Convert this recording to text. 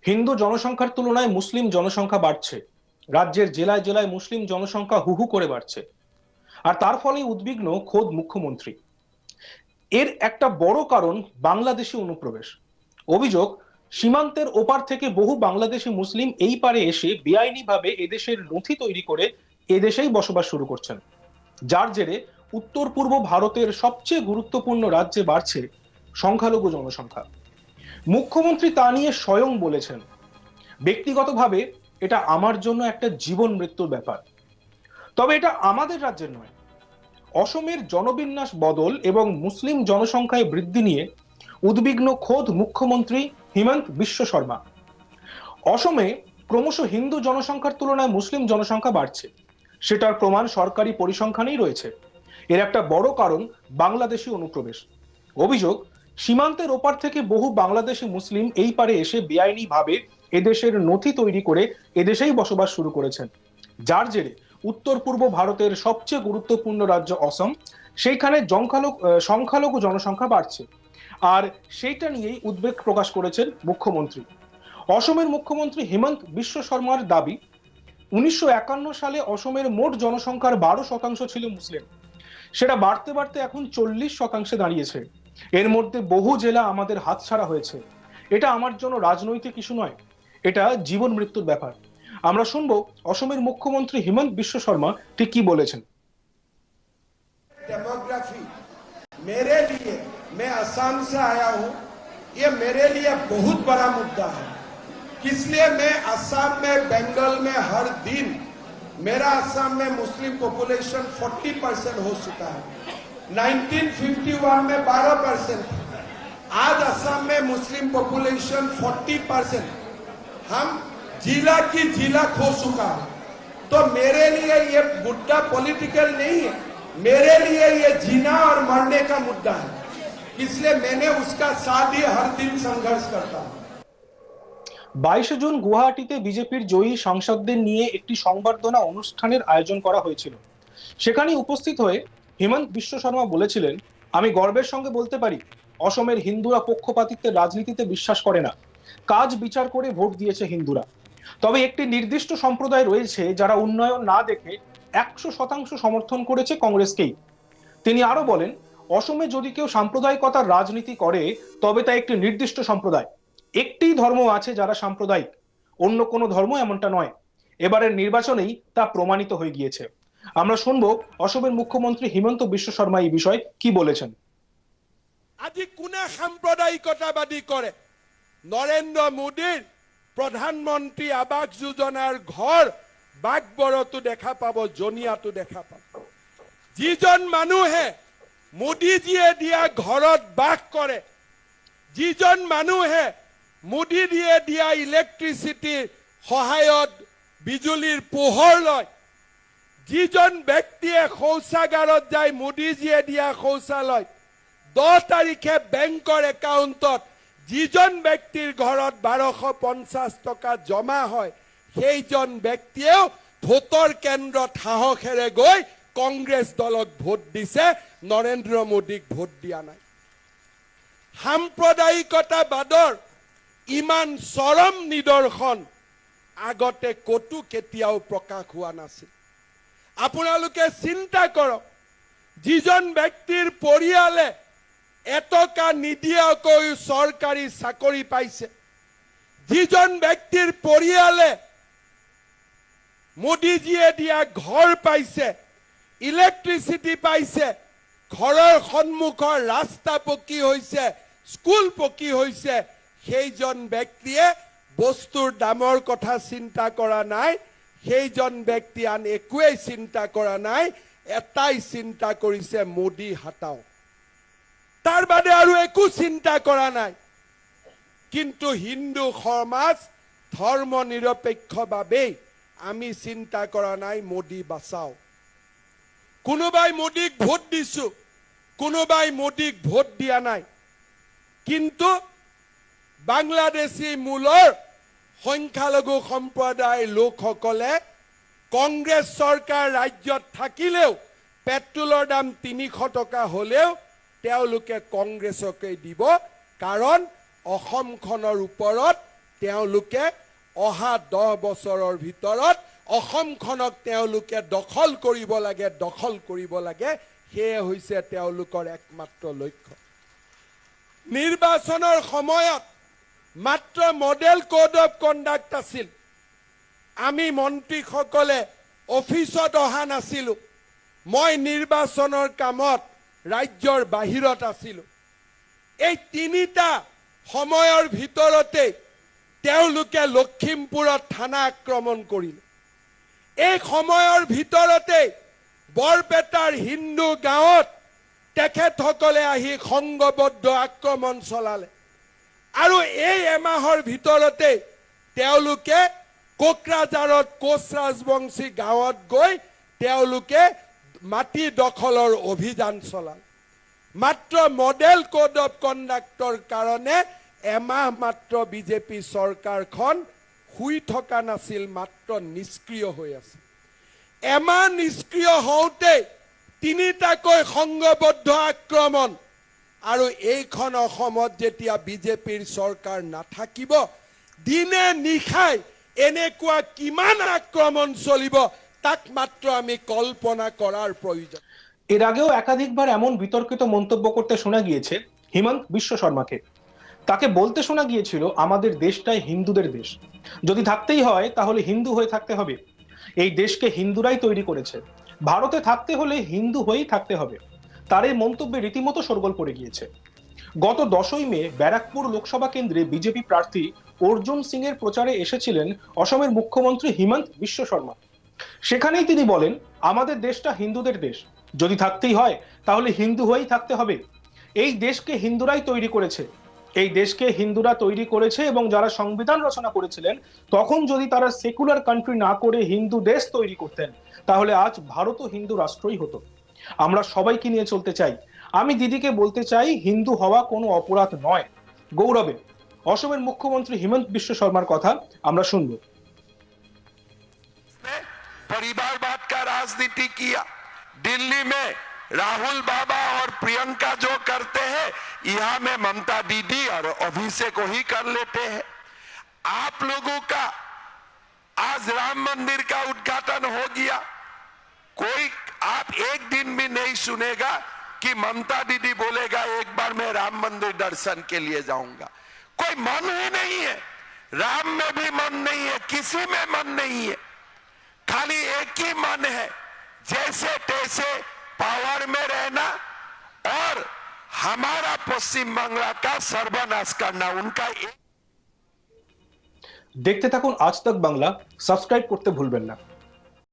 হিন্দু জনসংখ্যার তুলনায় মুসলিম জনসংখ্যা বাড়ছে। রাজ্যের জেলায় জেলায় মুসলিম জনসংখ্যা হু হু করে বাড়ছে। আর তার ফলে উদ্বিগ্ন খোদ মুখ্যমন্ত্রী। এর একটা বড় কারণ বাংলাদেশি অনুপ্রবেশ। অভিযোগ, সীমান্তের ওপার থেকে বহু বাংলাদেশি মুসলিম এই পারে এসে বেআইনিভাবে এদেশের নথি তৈরি করে এদেশেই বসবাস শুরু করছেন। যার জেরে উত্তর পূর্ব ভারতের সবচেয়ে গুরুত্বপূর্ণ রাজ্যে বাড়ছে সংখ্যালঘু জনসংখ্যা। মুখ্যমন্ত্রী তা নিয়ে স্বয়ং বলেছেন, ব্যক্তিগতভাবে এটা আমার জন্য একটা জীবন মৃত্যুর ব্যাপার। তবে এটা আমাদের রাজ্যের নয়। অসমের জনবিন্যাস বদল এবং মুসলিম জনসংখ্যায় বৃদ্ধি নিয়ে উদ্বিগ্ন খোদ মুখ্যমন্ত্রী হিমন্ত বিশ্ব শর্মা। অসমে ক্রমশ হিন্দু জনসংখ্যার তুলনায় মুসলিম জনসংখ্যা বাড়ছে, সেটার প্রমাণ সরকারি পরিসংখ্যানেই রয়েছে। এর একটা বড় কারণ বাংলাদেশি অনুপ্রবেশ। অভিযোগ, সীমান্তের ওপার থেকে বহু বাংলাদেশি মুসলিম এই পারে এসে বেআইনি ভাবে এদেশের নথি তৈরি করে এদেশেই বসবাস শুরু করেছেন। যার জেরে উত্তর পূর্ব ভারতের সবচেয়ে গুরুত্বপূর্ণ রাজ্য অসম, সেইখানে সংখ্যালঘু জনসংখ্যা বাড়ছে। আর সেইটা নিয়েই উদ্বেগ প্রকাশ করেছেন মুখ্যমন্ত্রী। অসমের মুখ্যমন্ত্রী হিমন্ত বিশ্ব শর্মার দাবি, 1951 সালে অসমের মোট জনসংখ্যার 12% ছিল মুসলিম। সেটা বাড়তে বাড়তে এখন 40% দাঁড়িয়েছে। এর মধ্যে বহু জেলা আমাদের হাতছাড়া হয়েছে। এটা আমার জন্য রাজনৈতিক ইস্যু নয়, এটা জীবন মৃত্যুর ব্যাপার। আমরা শুনবো অসমের মুখ্যমন্ত্রী হিমন্ত বিশ্ব শর্মা ঠিক কি বলেছেন। डेमोग्राफी मेरे लिए, मैं असम से आया हूं, ये मेरे लिए बहुत बड़ा मुद्दा है। इसलिए मैं असम में, बंगाल में हर दिन, मेरा असम में मुस्लिम पॉपुलेशन 40% हो चुका है। 1951 में 12%, आज असम में मुस्लिम पॉपुलेशन 40%। हम जिला की जिला खो चुका है। तो मेरे लिए ये मुद्दा पॉलिटिकल नहीं है, मेरे लिए ये जीना और मरने का मुद्दा है। इसलिए मैंने उसका साथ ही हर दिन संघर्ष करता हूं। 22 জুন গুয়াহাটিতে বিজেপির জয়ী সাংসদদের নিয়ে একটি সংবর্ধনা অনুষ্ঠানের আয়োজন করা হয়েছিল। সেখানে উপস্থিত হয়ে হিমন্ত বিশ্ব শর্মা বলেছিলেন, আমি গর্বের সঙ্গে বলতে পারি, অসমের হিন্দুরা পক্ষপাতিত্বের রাজনীতিতে বিশ্বাস করে না। কাজ বিচার করে ভোট দিয়েছে হিন্দুরা। তবে একটি নির্দিষ্ট সম্প্রদায় রয়েছে যারা উন্নয়ন না দেখে 100% সমর্থন করেছে কংগ্রেসকেই। তিনি আরো বলেন, অসমে যদি কেউ সাম্প্রদায়িকতার রাজনীতি করে তবে তা একটি নির্দিষ্ট সম্প্রদায়। একটি ধর্ম আছে যারা সাম্প্রদায়িক, অন্য কোনো ধর্ম এমনটা নয়। এবারের নির্বাচনেই তা প্রমাণিত হয়ে গিয়েছে। আমরা শুনবো অসমের মুখ্যমন্ত্রী হিমন্ত বিশ্ব শর্মা এই বিষয়ে কি বলেছেন। আজি কোনে সাম্প্রদায়িকতাবাদী করে? নরেন্দ্র মোদীর প্রধানমন্ত্রী আবাস যোজনার ঘর বাগবরতো দেখা পাব, জনিয়াতো দেখা পাব। যিজন মানুহে মোদীজীয়ে দিয়া ঘৰত বাস কৰে, যিজন মানুহে মোদীজীয়ে দিয়া ইলেক্ট্ৰিচিটিৰ সহায়ত বিজুলীৰ পোহৰ লয়, যিজন ব্যক্তিয়ে শৌচাগাৰত যায় মোদীজীয়ে দিয়া শৌচালয়, 10 তাৰিখে বেংকৰ একাউণ্টত যিজন ব্যক্তিৰ ঘৰত 1250 টকা জমা হয়, সেইজন ব্যক্তিয়েও ভোটৰ কেন্দ্ৰত সাহসেৰে গৈ কংগ্ৰেছ দলক ভোট দিছে, নৰেন্দ্ৰ মোদীক ভোট দিয়া নাই। সাম্প্ৰদায়িকতাবাদৰ ইমান চৰম নিদৰ্শন আগতে কতো কেতিয়াও প্ৰকাশ হোৱা নাছিল। আপোনালোকে চিন্তা কৰক, যিজন ব্যক্তিৰ পৰিয়ালে এটকা নিদিয়াকৈ চৰকাৰী চাকৰি পাইছে, যিজন ব্যক্তিৰ পৰিয়ালে মোদীজীয়ে দিয়া ঘৰ পাইছে, ইলেক্ট্ৰিচিটি পাইছে, ঘৰৰ সন্মুখৰ ৰাস্তা পকী হৈছে, স্কুল পকী হৈছে, সেইজন ব্যক্তিয়ে বস্তুৰ দামৰ কথা চিন্তা কৰা নাই। সেইজন ব্যক্তি আন একোৱেই চিন্তা কৰা নাই, এটাই চিন্তা কৰিছে, মোদী হাটাও। তাৰ বাদে আৰু একো চিন্তা কৰা নাই। কিন্তু হিন্দু সমাজ ধৰ্ম নিৰপেক্ষভাৱেই আমি চিন্তা কৰা নাই, মোদী বাঁচাও। কোনোবাই মোদীক ভোট দিছো, কোনোবাই মোদীক ভোট দিয়া নাই। কিন্তু বাংলাদেশী মূলৰ সংখ্যালঘু সম্প্ৰদায়ৰ লোকসকলে কংগ্ৰেছ চৰকাৰ ৰাজ্যত থাকিলেও, পেট্ৰলৰ দাম 300 টকা হলেও তেওঁলোকে কংগ্ৰেছকে দিব। কাৰণ অসমখনৰ ওপৰত তেওঁলোকে অহা 10 বছৰৰ ভিতৰত অসমখনক তেওঁলোকে দখল কৰিব লাগে সেয়ে হৈছে তেওঁলোকৰ একমাত্ৰ লক্ষ্য। নিৰ্বাচনৰ সময়ত মাত্ৰ মডেল কোড অফ কণ্ডাক্ট আছিল। আমি মন্ত্ৰীসকলে অফিচত অহা নাছিলোঁ। মই নিৰ্বাচনৰ কামত ৰাজ্যৰ বাহিৰত আছিলোঁ। এই তিনিটা সময়ৰ ভিতৰতে তেওঁলোকে লখিমপুৰত থানা আক্ৰমণ কৰিলে। এই সময়ৰ ভিতৰতে বৰপেটাৰ হিন্দু গাঁৱত তেখেতসকলে আহি সংঘবদ্ধ আক্ৰমণ চলালে। আৰু এই এমাহৰ ভিতৰতে তেওঁলোকে কোকৰাঝাৰত কোচ ৰাজবংশী গাঁৱত গৈ তেওঁলোকে মাটি দখলৰ অভিযান চলালে। মাত্ৰ মডেল কোড অফ কণ্ডাক্টৰ কাৰণে এমাহ মাত্ৰ বিজেপি চৰকাৰখন শুই থকা নাছিল, মাত্ৰ নিষ্ক্ৰিয় হৈ আছে। এমাহ নিষ্ক্ৰিয় হওঁতে তিনিটাকৈ সংঘবদ্ধ আক্ৰমণ, আৰু এইখন অসমত যেতিয়া বিজেপিৰ চৰকাৰ নাথাকিব, দিনে নিশাই এনেকুৱা কিমান আক্ৰমণ চলিব তাক মাত্ৰ আমি কল্পনা কৰাৰ প্রয়োজন। এর আগেও একাধিকবার এমন বিতর্কিত মন্তব্য করতে শোনা গিয়েছে হিমন্ত বিশ্ব শর্মাকে। তাকে বলতে শোনা গিয়েছিল আমাদের দেশটাই হিন্দুদের দেশ, যদি থাকতেই হয় তাহলে হিন্দু হয়ে থাকতে হবে। এই দেশকে হিন্দুরাই তৈরি করেছে, ভারতে থাকতে হলে হিন্দু হয়েই থাকতে হবে। তার এই মন্তব্যে রীতিমতো শোরগোল পড়ে গিয়েছে। গত 10ই মে ব্যারাকপুর লোকসভা কেন্দ্রে বিজেপি প্রার্থী অর্জুন সিং এর প্রচারে এসেছিলেন অসমের মুখ্যমন্ত্রী হিমন্ত বিশ্ব শর্মা। সেখানেই তিনি বলেন আমাদের দেশটা হিন্দুদের দেশ, যদি থাকতেই হয় তাহলে হিন্দু হয়েই থাকতে হবে। এই দেশকে হিন্দুরাই তৈরি করেছে, এই দেশকে হিন্দুরা তৈরি করেছে, এবং যারা সংবিধান রচনা করেছিলেন তখন যদি তারা সেকুলার কান্ট্রি না করে হিন্দু দেশ তৈরি করতেন তাহলে আজ ভারতও হিন্দু রাষ্ট্রই হতো। আমরা সবাইকে নিয়ে চলতে চাই। আমি দিদিকে বলতে চাই হিন্দু হওয়া কোনো অপরাধ নয়, গৌরবে। অসমের মুখ্যমন্ত্রী হিমন্ত বিশ্ব শর্মার কথা আমরা শুনব। परिवारवाद का राजनीति किया। दिल्ली में राहुल बाबा और प्रियंका जो करते हैं, यहाँ में ममता दीदी और अभिषेक को ही कर लेते हैं। आप लोगों का आज राम मंदिर का उद्घाटन हो गया, कोई आप एक दिन भी नहीं सुनेगा कि ममता दीदी बोलेगा एक बार मैं राम मंदिर दर्शन के लिए जाऊंगा। कोई मन ही नहीं है, राम में भी मन नहीं है, किसी में मन नहीं है। खाली एक ही मन है, जैसे तैसे पावर में रहना और हमारा पश्चिम बंगाल का सर्वनाश करना। उनका দেখতে থাকুন আজ তক বাংলা, সাবস্ক্রাইব করতে ভুলবেন না।